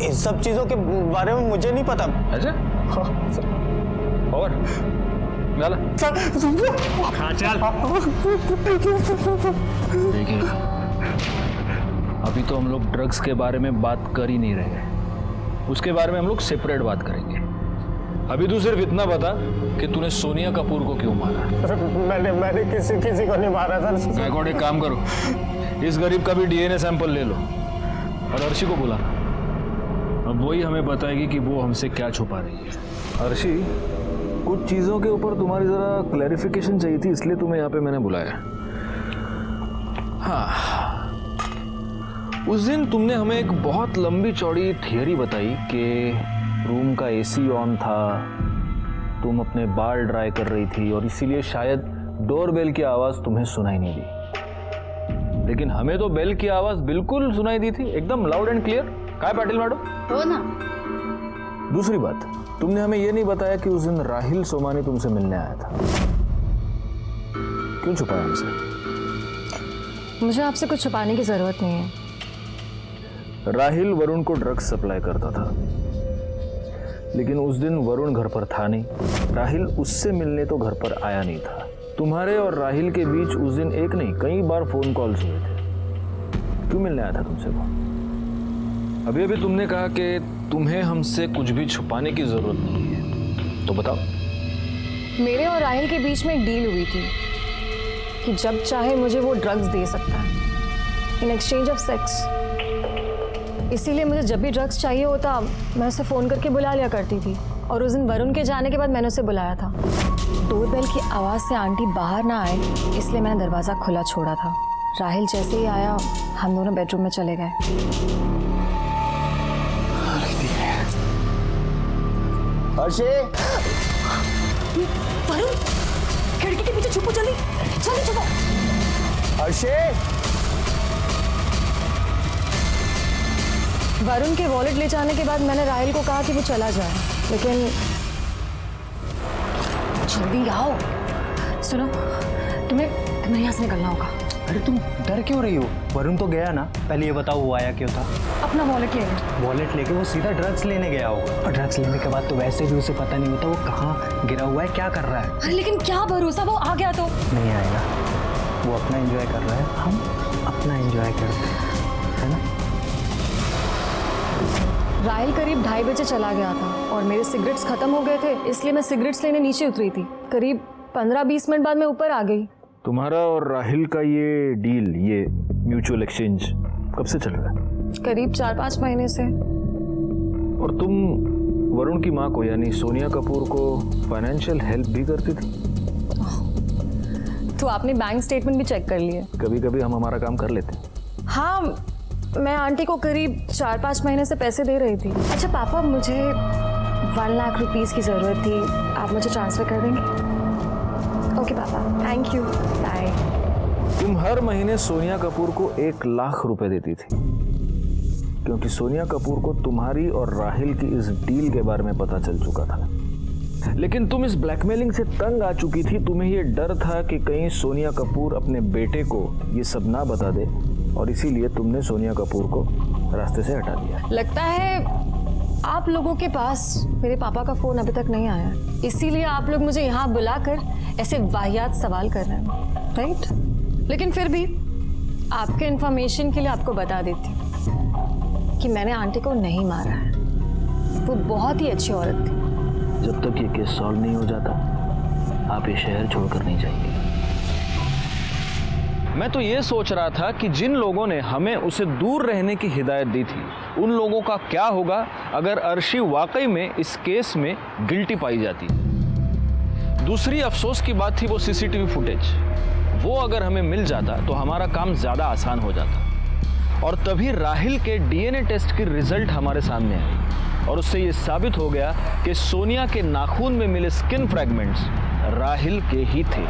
इस सब चीज़ों के बारे में मुझे नहीं पता। अच्छा? हाँ सर। और गाला हाँ चल। देखिए, अभी तो हम लोग ड्रग्स के बारे में बात कर ही नहीं रहे, उसके बारे में हम लोग सेपरेट बात करेंगे। अभी तू सिर्फ इतना बता कि तूने सोनिया कपूर को क्यों मारा? मैंने किसी को नहीं मारा सर। गायकवाड़, एक काम करो, इस गरीब का भी डीएनए सैंपल ले लो और अर्शी को बुला। अब वही हमें बताएगी कि वो हमसे क्या छुपा रही है। अर्शी, कुछ चीज़ों के ऊपर तुम्हारी ज़रा क्लैरिफिकेशन चाहिए थी, इसलिए तुम्हें यहाँ पे मैंने बुलाया। हाँ, उस दिन तुमने हमें एक बहुत लंबी चौड़ी थियरी बताई कि रूम का एसी ऑन था, तुम अपने बाल ड्राई कर रही थी और इसीलिए शायद डोरबेल की आवाज़ तुम्हें सुनाई नहीं दी। लेकिन हमें तो बेल की आवाज़ बिल्कुल सुनाई दी थी, एकदम लाउड एंड क्लियर। काय पाटिल मैडम? हो ना। दूसरी बात, तुमने हमें यह नहीं बताया कि उस दिन राहिल सोमानी तुमसे मिलने आया था। क्यों छुपाया हमसे? मुझे आपसे कुछ छुपाने की जरूरत नहीं है। राहिल वरुण को ड्रग्स सप्लाई करता था, लेकिन उस दिन वरुण घर पर था नहीं। राहिल उससे मिलने तो घर पर आया नहीं था। तुम्हारे और राहिल के बीच उस दिन एक नहीं कई बार फोन कॉल्स हुए थे। क्यों मिलने आया था तुमसे वो? अभी अभी तुमने कहा कि तुम्हें हमसे कुछ भी छुपाने की जरूरत नहीं है, तो बताओ। मेरे और राहिल के बीच में एक डील हुई थी कि जब चाहे मुझे वो ड्रग्स दे सकता है इन एक्सचेंज ऑफ सेक्स। इसीलिए मुझे जब भी ड्रग्स चाहिए होता मैं उसे फ़ोन करके बुला लिया करती थी, और उस दिन वरुण के जाने के बाद मैंने उसे बुलाया था। डोरबेल की आवाज़ से आंटी बाहर ना आए इसलिए मैंने दरवाज़ा खुला छोड़ा था। राहिल जैसे ही आया हम दोनों बेडरूम में चले गए। वरुण, खिड़की के पीछे छुपो, जल्दी जल्दी छुपो। वरुण के वॉलेट ले जाने के बाद मैंने राहिल को कहा कि वो चला जाए, लेकिन जल्दी आओ। सुनो, तुम्हें यहाँ से निकलना होगा। अरे तुम डर क्यों रही हो? वरुण तो गया ना, पहले ये बताओ वो आया क्यों था? अपना वॉलेट ले गया। वॉलेट लेके वो सीधा ड्रग्स लेने गया होगा, और ड्रग्स लेने के बाद तो वैसे भी उसे पता नहीं होता वो कहाँ गिरा हुआ है, क्या कर रहा है। अरे लेकिन क्या भरोसा, वो आ गया तो? नहीं आएगा, वो अपना एंजॉय कर रहा है, हम अपना एंजॉय करते हैं, है ना? राहिल करीब 2:30 बजे चला गया था और मेरे सिगरेट्स खत्म हो गए थे, इसलिए मैं सिगरेट्स लेने नीचे उतरी थी। करीब 15-20 मिनट बाद मैं ऊपर आ गई। तुम्हारा और राहिल का ये डील, ये म्यूचुअल एक्सचेंज कब से चल रहा है? करीब 4-5 महीने से। और तुम वरुण की माँ को यानी सोनिया कपूर को फाइनेंशियल हेल्प भी करती थी? तो आपने बैंक स्टेटमेंट भी चेक कर लिए? कभी कभी हम हमारा काम कर लेते। हाँ, मैं आंटी को करीब 4-5 महीने से पैसे दे रही थी। अच्छा पापा, मुझे 1 लाख रुपीस की ज़रूरत थी, आप मुझे ट्रांसफ़र कर देंगे? ओके पापा, थैंक यू, बाय। तुम हर महीने सोनिया कपूर को 1 लाख रुपए देती थी, क्योंकि सोनिया कपूर को तुम्हारी और राहिल की इस डील के बारे में पता चल चुका था। लेकिन तुम इस ब्लैकमेलिंग से तंग आ चुकी थी। तुम्हें यह डर था कि कहीं सोनिया कपूर अपने बेटे को ये सब ना बता दे, और इसीलिए तुमने सोनिया कपूर को रास्ते से हटा दिया। लगता है आप लोगों के पास मेरे पापा का फोन अभी तक नहीं आया, इसीलिए आप लोग मुझे यहाँ बुलाकर ऐसे वाहियात सवाल कर रहे हैं, राइट? लेकिन फिर भी आपके इंफॉर्मेशन के लिए आपको बता देती हूँ कि मैंने आंटी को नहीं मारा है। वो बहुत ही अच्छी औरत थी। जब तक ये केस सॉल्व नहीं हो जाता, आप ये शहर छोड़कर नहीं जाएंगे। मैं तो ये सोच रहा था कि जिन लोगों ने हमें उसे दूर रहने की हिदायत दी थी उन लोगों का क्या होगा अगर अर्शी वाकई में इस केस में गिल्टी पाई जाती। दूसरी अफसोस की बात थी वो सीसीटीवी फुटेज। वो अगर हमें मिल जाता तो हमारा काम ज्यादा आसान हो जाता और तभी राहिल के डीएनए टेस्ट की रिजल्ट हमारे सामने आई और उससे ये साबित हो गया कि सोनिया के नाखून में मिले स्किन फ्रैगमेंट्स राहिल के ही थे।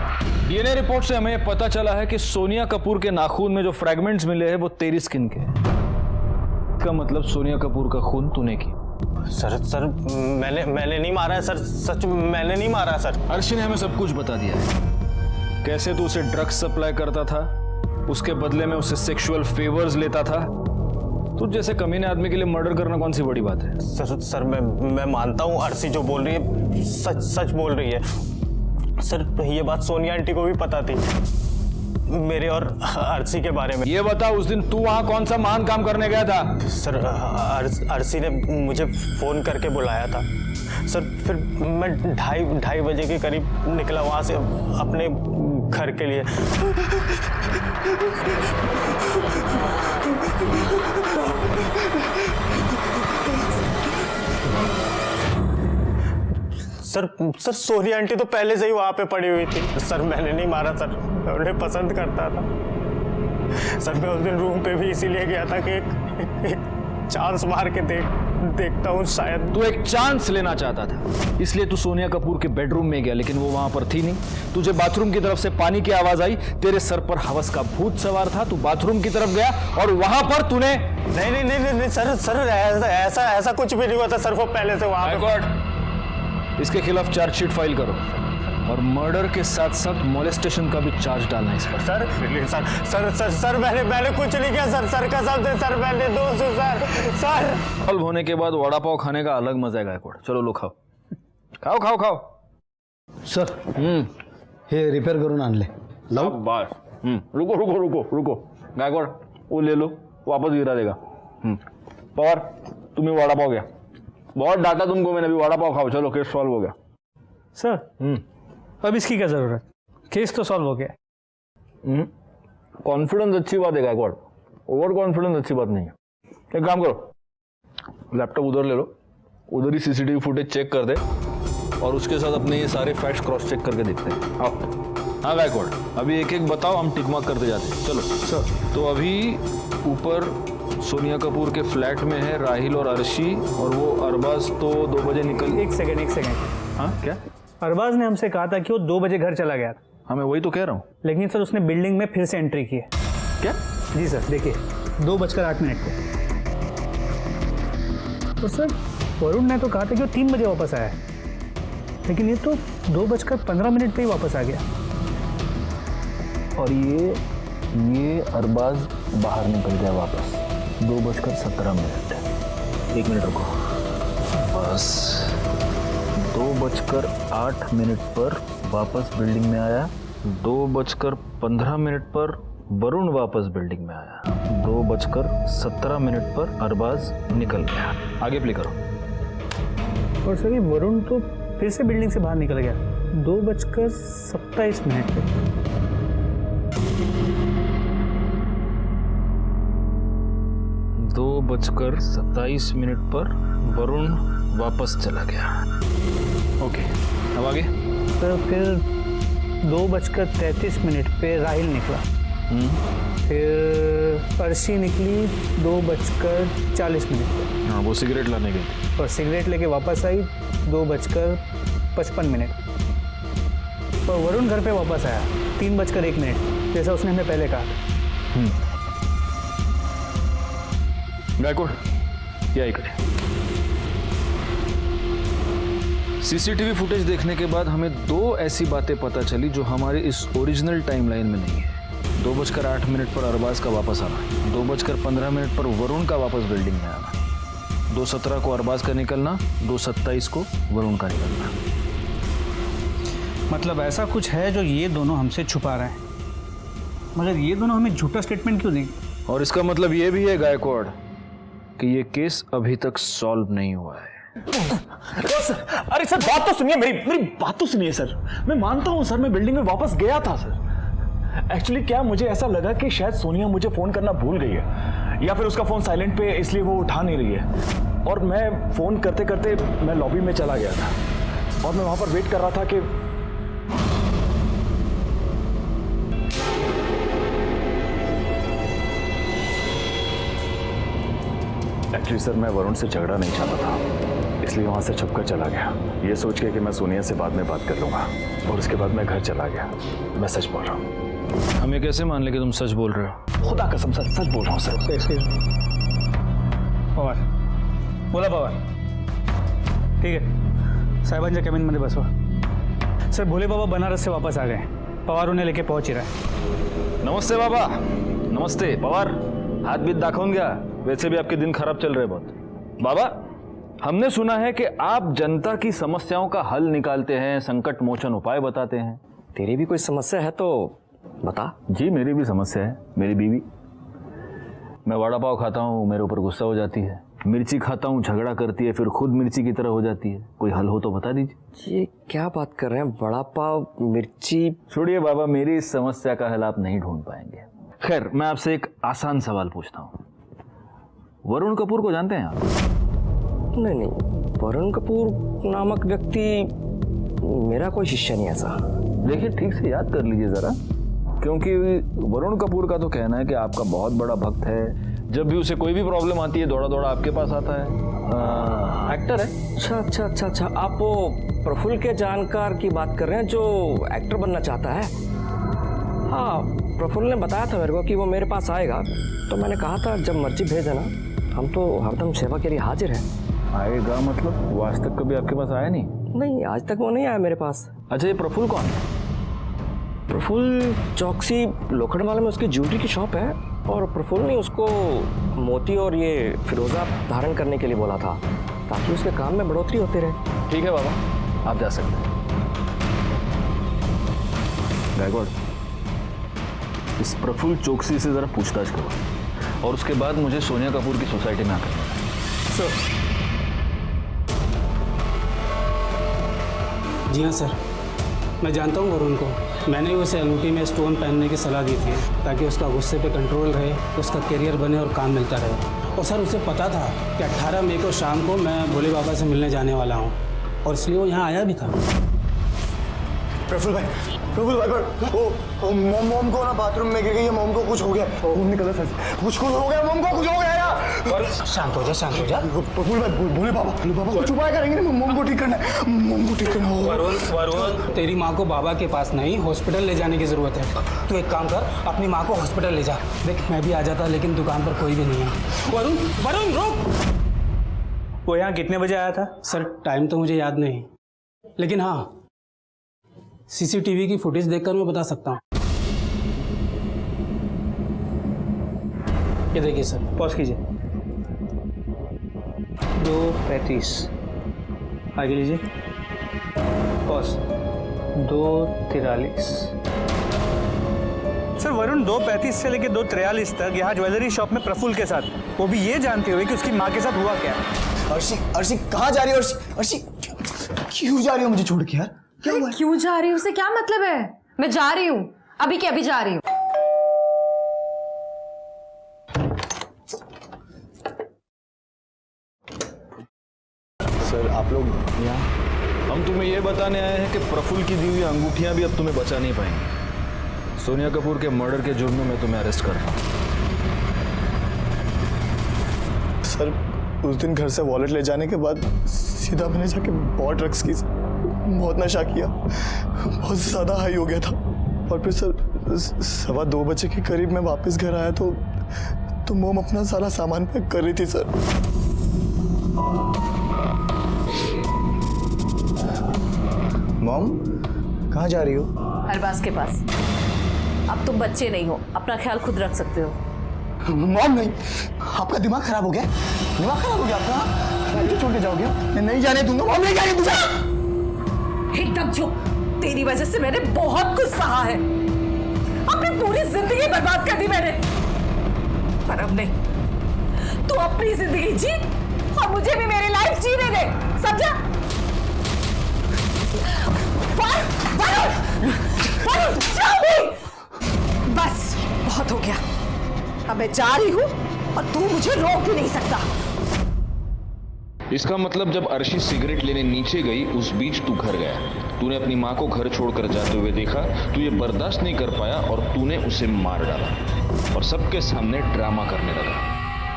डीएनए रिपोर्ट से हमें पता चला है कि सोनिया कपूर के नाखून में जो फ्रैगमेंट्स मिले हैं वो तेरी स्किन के। इसका मतलब सोनिया कपूर का खून तूने की। सर मैंने नहीं मारा है सर, सच मैंने नहीं मारा सर। अर्शी ने हमें सब कुछ बता दिया है, कैसे तू उसे ड्रग्स सप्लाई करता था, उसके बदले में उसे सेक्सुअल फेवर्स लेता था। तुझ जैसे कमीने आदमी के लिए मर्डर करना कौन सी बड़ी बात है। सर मैं मानता हूँ अर्शी जो बोल रही है सच बोल रही है। सर ये बात सोनिया आंटी को भी पता थी मेरे और अर्शी के बारे में। ये बता उस दिन तू वहां कौन सा महान काम करने गया था। सर अर्शी ने मुझे फोन करके बुलाया था सर, फिर मैं ढाई बजे के करीब निकला वहां से अपने घर के लिए। सर सोनिया आंटी तो पहले से ही वहां पे पड़ी हुई थी। सर मैंने नहीं मारा सर, मैं उन्हें पसंद करता था। सर मैं उस दिन रूम पे भी इसीलिए गया था कि एक चांस मार के देखता हूँ शायद। तू एक चांस लेना चाहता था इसलिए तू सोनिया कपूर के बेडरूम में गया, लेकिन वो वहां पर थी नहीं। तुझे बाथरूम की तरफ से पानी की आवाज आई, तेरे सर पर हवस का भूत सवार था। तू बाथरूम की तरफ गया और वहां पर तूने नहीं सर ऐसा कुछ भी नहीं हुआ था सर। वो पहले से वहां पे। इसके खिलाफ चार्जशीट फाइल करो और मर्डर के साथ साथ मोलेस्टेशन का भी चार्ज डालना इस पर। सर मैंने कुछ नहीं किया सर कसम से सर, मैंने दोस्त सर। सॉल्व होने के बाद वड़ा पाव खाने का अलग मजा है गायकवाड़। चलो लो खाओ। सर हे रिपेयर करून आणले लावू। बस रुको गायकवाड़ वो ले लो, वापस गिरा देगा। पवार तुम्हें वड़ा पाव गया, बहुत डांटा तुमको मैंने, अभी वड़ा पाव खाओ। चलो केस सॉल्व हो गया सर। अब इसकी क्या जरूरत, केस तो सॉल्व हो गया। कॉन्फिडेंस अच्छी बात है गायकवाड़, ओवर कॉन्फिडेंस अच्छी बात नहीं है। एक काम करो, लैपटॉप उधर ले लो, उधर ही सीसीटीवी फुटेज चेक कर दे और उसके साथ अपने ये सारे फैक्ट्स क्रॉस चेक करके देखते हैं। आओ। हाँ गायकवाड़ अभी एक एक बताओ, हम टिक मार्क करते जाते हैं। चलो सर। तो अभी ऊपर सोनिया कपूर के फ्लैट में है राहिल और अर्शी, और वो अरबाज तो 2 बजे निकल। एक सेकंड। हाँ क्या? अरबाज ने हमसे कहा था कि वो 2 बजे घर चला गया था। हाँ मैं वही तो कह रहा हूँ। लेकिन सर उसने बिल्डिंग में फिर से एंट्री की है। क्या? जी सर देखिए 2:08 को। तो सर वरुण ने तो कहा था कि वो 3 बजे वापस आया है, लेकिन ये तो 2:15 पे ही वापस आ गया। और ये अरबाज बाहर निकल गया वापस 2:17। 1 मिनट रुको, बस 2:08 पर वापस बिल्डिंग में आया। 2:15 पर वरुण वापस बिल्डिंग में आया। 2:17 पर अरबाज निकल गया। आगे प्ले करो। और सर ये वरुण तो फिर से बिल्डिंग से बाहर निकल गया 2:27 पे। 2:27 पर वरुण वापस चला गया। ओके अब आगे। तो फिर 2:33 पे राहिल निकला। फिर अर्शी निकली 2:40 पे। हाँ वो सिगरेट लाने गई और सिगरेट लेके वापस आई 2:55। और वरुण घर पे वापस आया 3:01, जैसा उसने हमें पहले कहा। गायकवाड़ या इकडे। सीसीटीवी फुटेज देखने के बाद हमें 2 ऐसी बातें पता चली जो हमारी इस ओरिजिनल टाइमलाइन में नहीं है। 2:08 पर अरबाज का वापस आना, 2:15 पर वरुण का वापस बिल्डिंग में आना, 2:17 को अरबाज का निकलना, 2:27 को वरुण का निकलना। मतलब ऐसा कुछ है जो ये दोनों हमसे छुपा रहे हैं, मगर ये दोनों हमें झूठा स्टेटमेंट क्यों देंगे? और इसका मतलब ये भी है गायकवाड़ कि ये केस अभी तक सॉल्व नहीं हुआ है। अरे सर बात तो सुनिए, मेरी बात तो सुनिए सर। मैं मानता हूं सर, मैं बिल्डिंग में वापस गया था सर, एक्चुअली क्या मुझे ऐसा लगा कि शायद सोनिया मुझे फोन करना भूल गई है या फिर उसका फोन साइलेंट पे इसलिए वो उठा नहीं रही है। और मैं फोन करते करते मैं लॉबी में चला गया था और मैं वहां पर वेट कर रहा था कि एक्चुअली सर मैं वरुण से झगड़ा नहीं चाहता था, इसलिए वहां से छुपकर चला गया, ये सोच के कि मैं सोनिया से बाद में बात कर लूंगा। और उसके बाद मैं घर चला गया। मैं सच बोल रहा हूँ। हमें कैसे मान ले कि तुम सच बोल रहे हो? खुदा कसम सर सच बोल रहा हूँ सर। पवार बोला पवार, ठीक है साहेबांच्या कॅबिनमध्ये बसवा। सर भोले बाबा बनारस से वापस आ गए, पवार उन्हें लेके पहुंच ही रहा है। नमस्ते बाबा। नमस्ते पवार, हात बीत दाखवून घ्या, वैसे भी आपके दिन खराब चल रहे बहुत। बाबा हमने सुना है कि आप जनता की समस्याओं का हल निकालते हैं, संकट मोचन उपाय बताते हैं। तेरी भी कोई समस्या है तो बता। जी मेरी भी समस्या है, मेरी बीवी। मैं वड़ा पाव खाता हूँ, मेरे ऊपर गुस्सा हो जाती है, मिर्ची खाता हूँ, झगड़ा करती है, फिर खुद मिर्ची की तरह हो जाती है। कोई हल हो तो बता दीजिए। ये क्या बात कर रहे हैं, वड़ा पाव मिर्ची? छोड़िए बाबा, मेरी इस समस्या का हल आप नहीं ढूंढ पाएंगे। खैर मैं आपसे एक आसान सवाल पूछता हूँ, वरुण कपूर को जानते हैं आप? नहीं, वरुण कपूर नामक व्यक्ति मेरा कोई शिष्य नहीं ऐसा। देखिए ठीक से याद कर लीजिए जरा, क्योंकि वरुण कपूर का तो कहना है कि आपका बहुत बड़ा भक्त है, जब भी उसे कोई भी प्रॉब्लम आती है दौड़ा दौड़ा आपके पास आता है। एक्टर है। अच्छा, आप वो प्रफुल्ल के जानकार की बात कर रहे हैं जो एक्टर बनना चाहता है? हाँ, प्रफुल्ल ने बताया था मेरे को कि वो मेरे पास आएगा, तो मैंने कहा था जब मर्जी भेज देना, हम तो हरदम सेवा के लिए हाजिर हैं। आएगा मतलब? वो आज तक कभी आपके पास आया नहीं? नहीं, आज तक वो नहीं आया मेरे पास। अच्छा ये प्रफुल्ल कौन है? प्रफुल्ल चौकसी लोखंडवाला में उसकी ज्वेलरी की शॉप है, और प्रफुल्ल ने उसको मोती और ये फिरोजा धारण करने के लिए बोला था ताकि उसके काम में बढ़ोतरी होती रहे। ठीक है बाबा, आप जा सकते हैं। गायकवाड़, इस प्रफुल्ल चौकसी से जरा पूछताछ करो और उसके बाद मुझे सोनिया कपूर की सोसाइटी में आकर जी हाँ सर, मैं जानता हूँ वरुण को। मैंने ही उसे अंगूठी में स्टोन पहनने की सलाह दी थी ताकि उसका गुस्से पे कंट्रोल रहे, उसका करियर बने और काम मिलता रहे। और सर उसे पता था कि 18 मई को शाम को मैं भोले बाबा से मिलने जाने वाला हूँ, और इसलिए वो यहाँ आया भी था। प्रफुल्ल भाई मॉम को ना बाथरूम में गिर गई है, मॉम को कुछ हो गया। मॉम निकला सर, कुछ हो गया, मॉम को कुछ हो गया यार। शांत हो जा। प्रफुल्ल भाई भोले बाबा कुछ उपाय करेंगे ना, मॉम को ठीक करना है, मॉम को ठीक करना होगा। वरुण, तेरी माँ को बाबा के पास नहीं हॉस्पिटल ले जाने की जरूरत है। तू एक काम कर, अपनी माँ को हॉस्पिटल ले जा। देख मैं भी आ जाता, लेकिन दुकान पर कोई भी नहीं है। वरुण रुक। वो यहाँ कितने बजे आया था? सर टाइम तो मुझे याद नहीं, लेकिन हाँ सीसीटीवी की फुटेज देखकर मैं बता सकता हूँ। ये देखिए सर, पॉज कीजिए। 2:35 आगे लीजिए, पॉज 2:43। सर वरुण 2:35 से लेकर 2:43 तक यहाँ ज्वेलरी शॉप में प्रफुल्ल के साथ, वो भी ये जानते हुए कि उसकी माँ के साथ हुआ क्या। अर्शी कहाँ जा रही हो? अर्शी क्यों जा रही हो मुझे छोड़ के यार? क्यों जा रही हूँ उससे क्या मतलब है? मैं जा रही हूँ, अभी के अभी जा रही हूँ। सर आप लोग यहाँ, हम तुम्हें यह बताने आए हैं कि प्रफुल्ल की दी हुई अंगूठियां भी अब तुम्हें बचा नहीं पाएंगी। सोनिया कपूर के मर्डर के जुर्म में मैं तुम्हें अरेस्ट कर रहा हूँ। सर उस दिन घर से वॉलेट ले जाने के बाद सीधा मैंने जाके बहुत ड्रग्स की, बहुत नशा किया, बहुत ज़्यादा हाई हो गया था। और फिर सर 2:15 बजे के करीब मैं वापस घर आया तो मोम अपना सारा सामान पैक कर रही थी सर। मॉम कहाँ जा रही हो? अरबाज के पास। अब तुम बच्चे नहीं हो, अपना ख्याल खुद रख सकते हो। मॉम नहीं, आपका दिमाग खराब हो गया? दिमाग खराब हो गया आपका? मुझे छोड़ के जाओगे? मैं नहीं जाने दूंगा मॉम, नहीं जाने दूंगा। एकदम चुप, तेरी वजह से मैंने बहुत कुछ सहा है, अपनी पूरी जिंदगी बर्बाद कर दी मैंने, पर अब नहीं। तू अपनी जिंदगी जी और मुझे भी मेरी लाइफ जीने दे, समझा? वरुण, वरुण, वरुण, मैं जा रही हूँ और तू मुझे रोक भी नहीं सकता। इसका मतलब जब अर्शी सिगरेट लेने नीचे गई उस बीच तू घर गया, तूने अपनी माँ को घर छोड़कर जाते हुए देखा, तू ये बर्दाश्त नहीं कर पाया और तूने उसे मार डाला और सबके सामने ड्रामा करने लगा।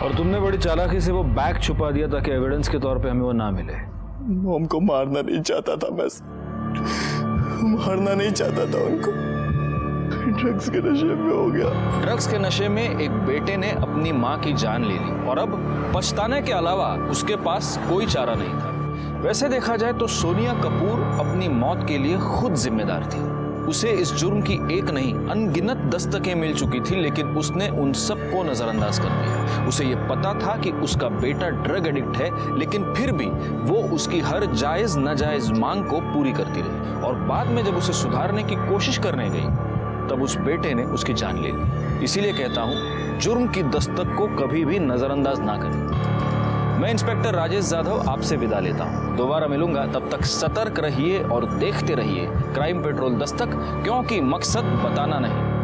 और तुमने बड़ी चालाकी से वो बैग छुपा दिया ताकि एविडेंस के तौर पे हमें वो ना मिले। मॉम को मारना नहीं चाहता था मैं, मारना नहीं चाहता था उनको, ड्रग्स के नशे में हो गया। ड्रग्स के नशे में एक बेटे ने अपनी माँ की जान ले ली और अब पछताने के अलावा उसके पास कोई चारा नहीं था। वैसे देखा जाए तो सोनिया कपूर अपनी मौत के लिए खुद जिम्मेदार थी। उसे इस जुर्म की एक नहीं अनगिनत दस्तकें मिल चुकी थी, लेकिन उसने उन सबको नजरअंदाज कर दिया। उसे ये पता था कि उसका बेटा ड्रग एडिक्ट है, लेकिन फिर भी वो उसकी हर जायज नाजायज मांग को पूरी करती रही और बाद में जब उसे सुधारने की कोशिश करने गई तब उस बेटे ने उसकी जान ले ली। इसीलिए कहता हूं, जुर्म की दस्तक को कभी भी नजरअंदाज ना करें। मैं इंस्पेक्टर राजेश यादव आपसे विदा लेता हूं। दोबारा मिलूंगा, तब तक सतर्क रहिए और देखते रहिए क्राइम पेट्रोल दस्तक, क्योंकि मकसद बताना नहीं